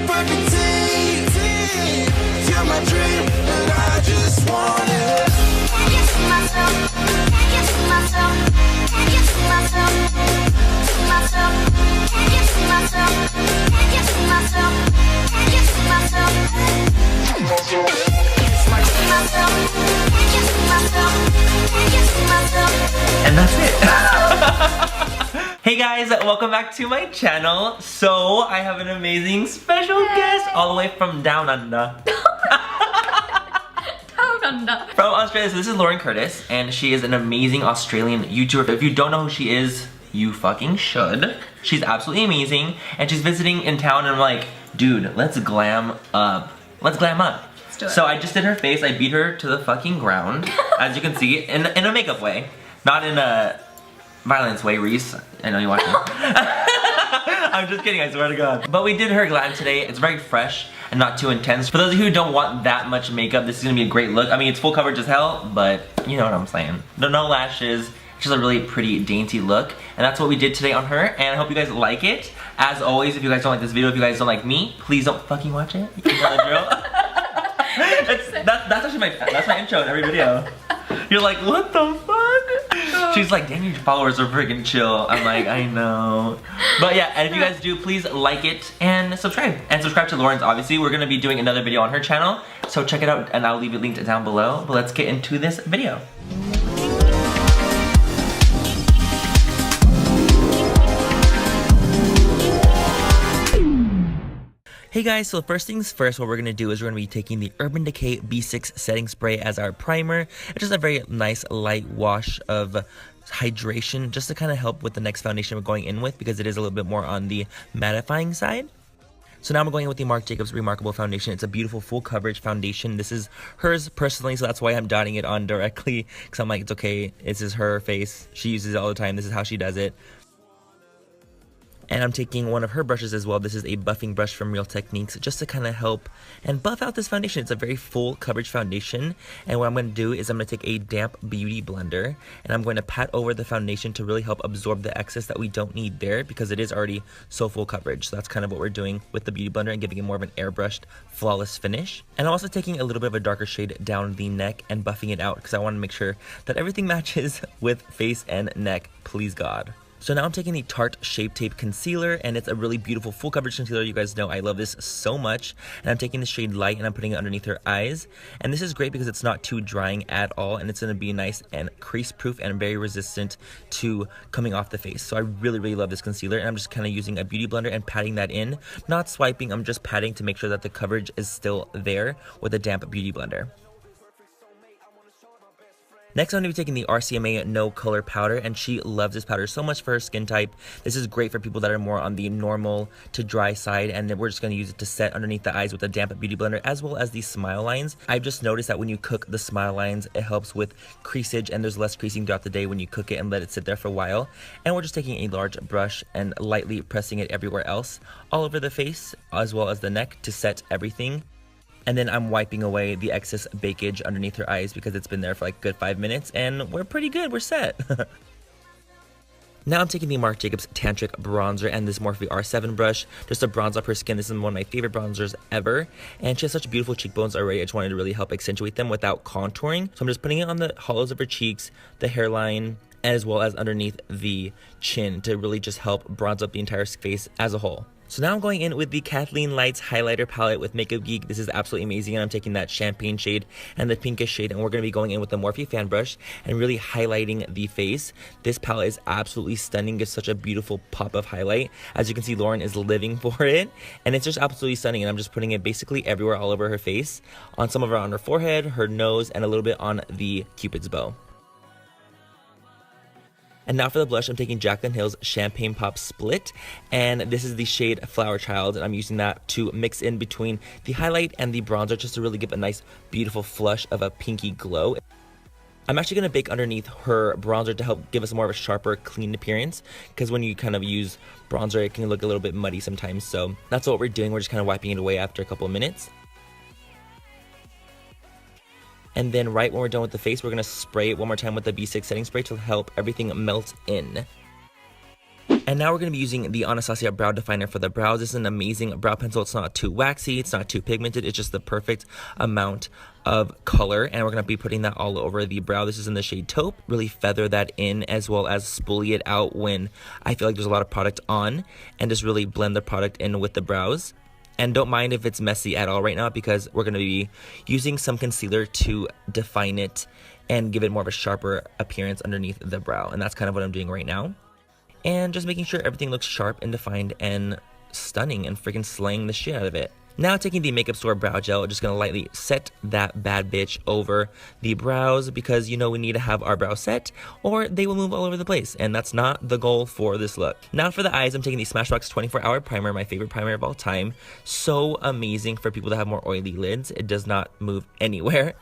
perfect team. You're my dream, and I just want it. Can't get to myself, can't get to myself, can't get to myself, to myself, can't get to myself, can't get to myself, can't get to myself, to myself, can't get to myself, can't get to myself. And that's it. Hey guys, welcome back to my channel. So I have an amazing special guest all the way from down under. From Australia. So this is Lauren Curtis, and she is an amazing Australian YouTuber. If you don't know who she is, you fucking should. She's absolutely amazing, and she's visiting in town, and I'm like, dude, let's glam up. Let's glam up. Let's do it. So I just did her face. I beat her to the fucking ground, as you can see, in a makeup way, not in a violence way, Reese. I know you're watching. I'm just kidding, I swear to God. But we did her glam today. It's very fresh and not too intense. For those of you who don't want that much makeup, this is gonna be a great look. I mean, it's full coverage as hell, but you know what I'm saying. No lashes, just a really pretty, dainty look. And that's what we did today on her, and I hope you guys like it. As always, if you guys don't like this video, if you guys don't like me, please don't fucking watch it. You know the drill. that's actually that's my intro in every video. You're like, what the fuck? She's like, damn, your followers are freaking chill. I'm like, I know. But yeah, and if you guys do, please like it and subscribe. And subscribe to Lauren's, obviously. We're gonna be doing another video on her channel, so check it out, and I'll leave it linked down below. But let's get into this video. Hey guys, so first things first, what we're going to do is we're going to be taking the Urban Decay B6 setting spray as our primer. It's just a very nice light wash of hydration, just to kind of help with the next foundation we're going in with, because it is a little bit more on the mattifying side. So now I'm going in with the Marc Jacobs Remarkable Foundation. It's a beautiful full coverage foundation. This is hers personally, so that's why I'm dotting it on directly, because I'm like, it's okay, this is her face. She uses it all the time. This is how she does it. And I'm taking one of her brushes as well. This is a buffing brush from Real Techniques, just to kind of help and buff out this foundation. It's a very full coverage foundation. And what I'm going to do is I'm going to take a damp beauty blender, and I'm going to pat over the foundation to really help absorb the excess that we don't need there, because it is already so full coverage. So that's kind of what we're doing with the beauty blender and giving it more of an airbrushed, flawless finish. And I'm also taking a little bit of a darker shade down the neck and buffing it out, because I want to make sure that everything matches with face and neck, please God. So now I'm taking the Tarte Shape Tape Concealer, and it's a really beautiful full coverage concealer. You guys know I love this so much. And I'm taking the shade Light, and I'm putting it underneath her eyes. And this is great because it's not too drying at all, and it's going to be nice and crease proof and very resistant to coming off the face. So I really love this concealer, and I'm just kind of using a beauty blender and patting that in. Not swiping, I'm just patting to make sure that the coverage is still there with a damp beauty blender. Next, I'm going to be taking the RCMA No Color Powder, and she loves this powder so much for her skin type. This is great for people that are more on the normal to dry side, and then we're just going to use it to set underneath the eyes with a damp beauty blender, as well as the smile lines. I've just noticed that when you cook the smile lines, it helps with creasage, and there's less creasing throughout the day when you cook it and let it sit there for a while. And we're just taking a large brush and lightly pressing it everywhere else, all over the face, as well as the neck, to set everything. And then I'm wiping away the excess bakage underneath her eyes, because it's been there for like a good 5 minutes, and we're pretty good, we're set. Now I'm taking the Marc Jacobs Tantric Bronzer and this Morphe R7 brush, just to bronze up her skin. This is one of my favorite bronzers ever, and she has such beautiful cheekbones already. I just wanted to really help accentuate them without contouring. So I'm just putting it on the hollows of her cheeks, the hairline, as well as underneath the chin, to really just help bronze up the entire face as a whole. So now I'm going in with the Kathleen Lights Highlighter Palette with Makeup Geek. This is absolutely amazing, and I'm taking that champagne shade and the pinkish shade, and we're going to be going in with the Morphe fan brush and really highlighting the face. This palette is absolutely stunning, gives such a beautiful pop of highlight. As you can see, Lauren is living for it, and it's just absolutely stunning, and I'm just putting it basically everywhere all over her face, on some of her on her forehead, her nose, and a little bit on the Cupid's bow. And now for the blush, I'm taking Jaclyn Hill's Champagne Pop Split, and this is the shade Flower Child, and I'm using that to mix in between the highlight and the bronzer, just to really give a nice, beautiful flush of a pinky glow. I'm actually going to bake underneath her bronzer to help give us more of a sharper, clean appearance, because when you kind of use bronzer, it can look a little bit muddy sometimes, so that's what we're doing. We're just kind of wiping it away after a couple of minutes. And then right when we're done with the face, we're going to spray it one more time with the B6 setting spray to help everything melt in. And now we're going to be using the Anastasia Brow Definer for the brows. This is an amazing brow pencil. It's not too waxy. It's not too pigmented. It's just the perfect amount of color. And we're going to be putting that all over the brow. This is in the shade Taupe. Really feather that in as well as spoolie it out when I feel like there's a lot of product on. And just really blend the product in with the brows. And don't mind if it's messy at all right now because we're going to be using some concealer to define it and give it more of a sharper appearance underneath the brow. And that's kind of what I'm doing right now. And just making sure everything looks sharp and defined and stunning and freaking slaying the shit out of it. Now taking the Makeup Store brow gel, just gonna lightly set that bad bitch over the brows because you know we need to have our brows set or they will move all over the place, and that's not the goal for this look. Now for the eyes, I'm taking the Smashbox 24-Hour Primer, my favorite primer of all time. So amazing for people that have more oily lids. It does not move anywhere.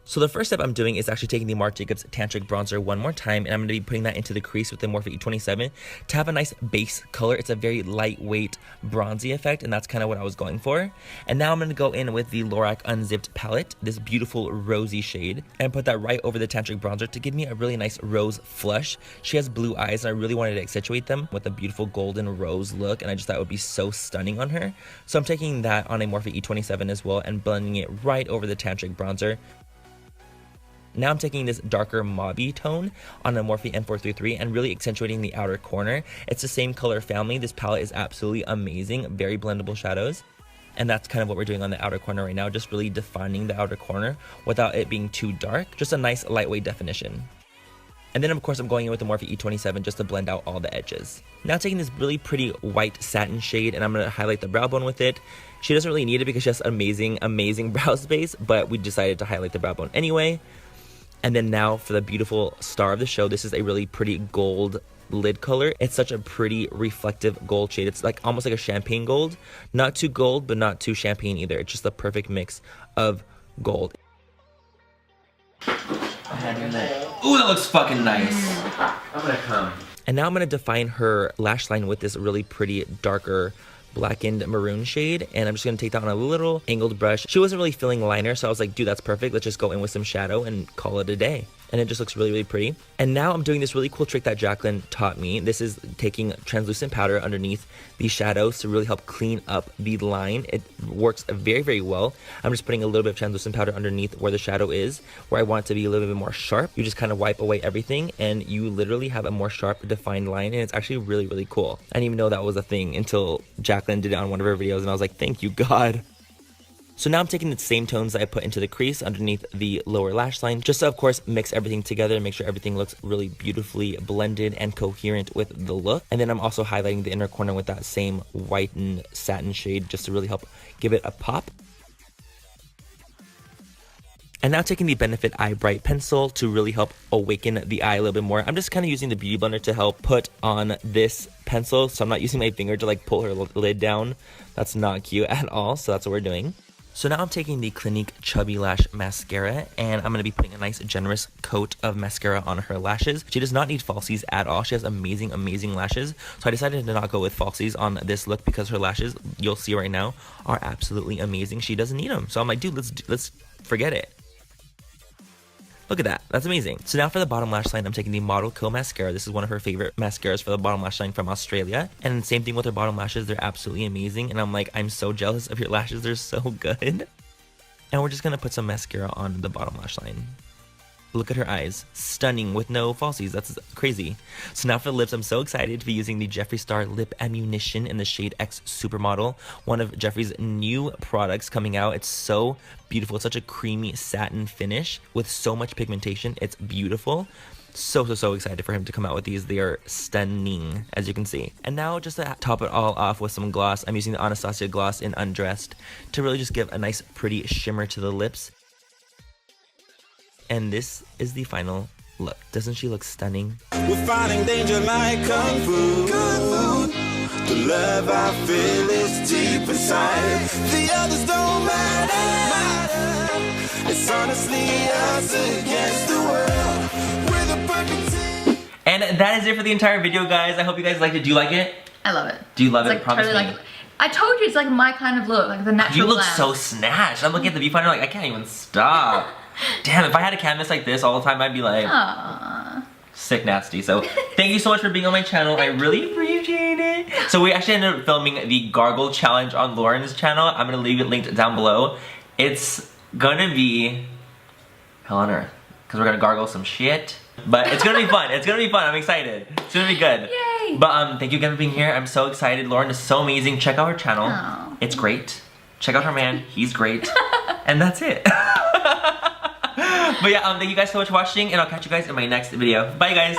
So the first step I'm doing is actually taking the Marc Jacobs Tantric Bronzer one more time, and I'm going to be putting that into the crease with the Morphe E27 to have a nice base color. It's a very lightweight bronzy effect, and that's kind of what I was going for. And now I'm going to go in with the Lorac Unzipped palette, this beautiful rosy shade, and put that right over the Tantric Bronzer to give me a really nice rose flush. She has blue eyes, and I really wanted to accentuate them with a beautiful golden rose look, and I just thought it would be so stunning on her. So I'm taking that on a Morphe E27 as well and blending it right over the Tantric Bronzer. Now I'm taking this darker mauve tone on a Morphe M433 and really accentuating the outer corner. It's the same color family. This palette is absolutely amazing, very blendable shadows. And that's kind of what we're doing on the outer corner right now, just really defining the outer corner without it being too dark. Just a nice lightweight definition. And then of course I'm going in with the Morphe E27 just to blend out all the edges. Now taking this really pretty white satin shade and I'm going to highlight the brow bone with it. She doesn't really need it because she has amazing brow space, but we decided to highlight the brow bone anyway. And then now for the beautiful star of the show, this is a really pretty gold lid color. It's such a pretty reflective gold shade. It's like almost like a champagne gold. Not too gold, but not too champagne either. It's just the perfect mix of gold. Ooh, that looks fucking nice. I'm gonna come. And now I'm gonna define her lash line with this really pretty darker blackened maroon shade, and I'm just gonna take that on a little angled brush. She wasn't really filling liner, so I was like, dude, that's perfect. Let's just go in with some shadow and call it a day. And it just looks really pretty. And now I'm doing this really cool trick that Jacqueline taught me. This is taking translucent powder underneath these shadows to really help clean up the line. It works very well. I'm just putting a little bit of translucent powder underneath where the shadow is, where I want it to be a little bit more sharp. You just kind of wipe away everything and you literally have a more sharp defined line, and it's actually really cool. I didn't even know that was a thing until Jacqueline did it on one of her videos, and I was like, thank you, God. So now I'm taking the same tones that I put into the crease underneath the lower lash line, just to of course mix everything together and make sure everything looks really beautifully blended and coherent with the look. And then I'm also highlighting the inner corner with that same white and satin shade just to really help give it a pop. And now taking the Benefit Eye Bright pencil to really help awaken the eye a little bit more. I'm just kind of using the Beauty Blender to help put on this pencil, so I'm not using my finger to like pull her lid down. That's not cute at all, so that's what we're doing. So now I'm taking the Clinique Chubby Lash Mascara, and I'm going to be putting a nice generous coat of mascara on her lashes. She does not need falsies at all. She has amazing lashes. So I decided to not go with falsies on this look because her lashes, you'll see right now, are absolutely amazing. She doesn't need them. So I'm like, dude, let's forget it. Look at that. That's amazing. So now for the bottom lash line, I'm taking the Model Co mascara. This is one of her favorite mascaras for the bottom lash line from Australia. And same thing with her bottom lashes. They're absolutely amazing. And I'm like, I'm so jealous of your lashes. They're so good. And we're just going to put some mascara on the bottom lash line. Look at her eyes. Stunning with no falsies. That's crazy. So now for the lips, I'm so excited to be using the Jeffree Star Lip Ammunition in the shade X Supermodel. One of Jeffree's new products coming out. It's so beautiful. It's such a creamy satin finish with so much pigmentation. It's beautiful. So excited for him to come out with these. They are stunning, as you can see. And now just to top it all off with some gloss, I'm using the Anastasia Gloss in Undressed to really just give a nice pretty shimmer to the lips. And this is the final look. Doesn't she look stunning? We're fighting danger like kung fu. The love I feel is deep inside. The others don't matter. It's honestly us against the world. We're the perfect team. And that is it for the entire video, guys. I hope you guys liked it. Do you like it? I love it. Do you love it's it? like, Promise totally me. like, I told you it's like my kind of look, like the natural You look glam. so snatched. I'm looking at the viewfinder like, I can't even stop. Damn, if I had a canvas like this all the time, I'd be like, Aww. sick nasty. So thank you so much for being on my channel. I really appreciate it. So we actually ended up filming the gargle challenge on Lauren's channel. I'm gonna leave it linked down below. It's gonna be hell on earth because we're gonna gargle some shit. But it's gonna be fun. It's gonna be fun. I'm excited. It's gonna be good. Yay! But thank you again for being here. I'm so excited. Lauren is so amazing. Check out her channel. Aw. It's great. Check out her man. He's great. And that's it. But yeah, thank you guys so much for watching, and I'll catch you guys in my next video. Bye, guys.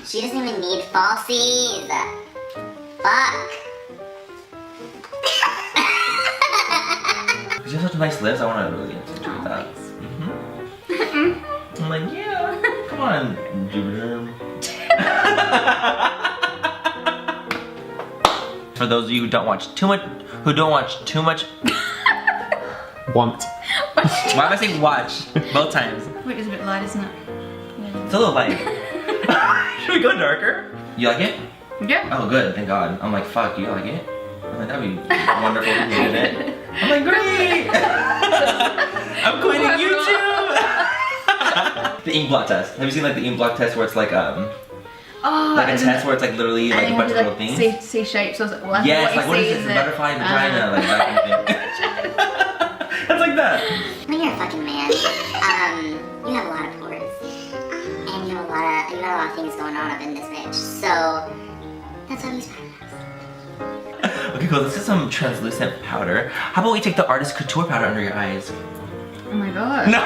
She doesn't even need falsies. Fuck. You have such nice lips. I want to really get into that. I'm like, yeah. Come on, Jupiter. For those of you who don't watch too much, Want. Why am I saying watch both times? Wait, it's a bit light, isn't it? It's a little light. Should we go darker? You like it? Yeah. Oh, good. Thank God. I'm like, fuck. You like it? I'm like, that'd be wonderful if you did it. I'm like, great. I'm quitting YouTube. The ink blot test. Have you seen like the ink blot test where it's like Oh, like a and test where it's like literally like a bunch of little things? See shapes. So I was like, well, I think Yes, like what is you this? see Butterfly, vagina, like that kind of thing. That's like that. When you're a fucking man, you have a lot of pores. And you have a lot of things going on up in this bitch. So that's how you use powder. Okay, cool. This is some translucent powder. How about we take the Artist Couture powder under your eyes? Oh my god. No,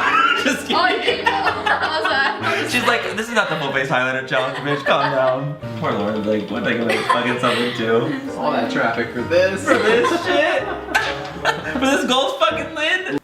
just kidding. Oh, I didn't know. I was like, She's like, this is not the full face highlighter challenge, bitch. Calm down. Poor Lauren's like, what are they gonna fucking something too? All that traffic for this. For this shit? For this gold fucking lid?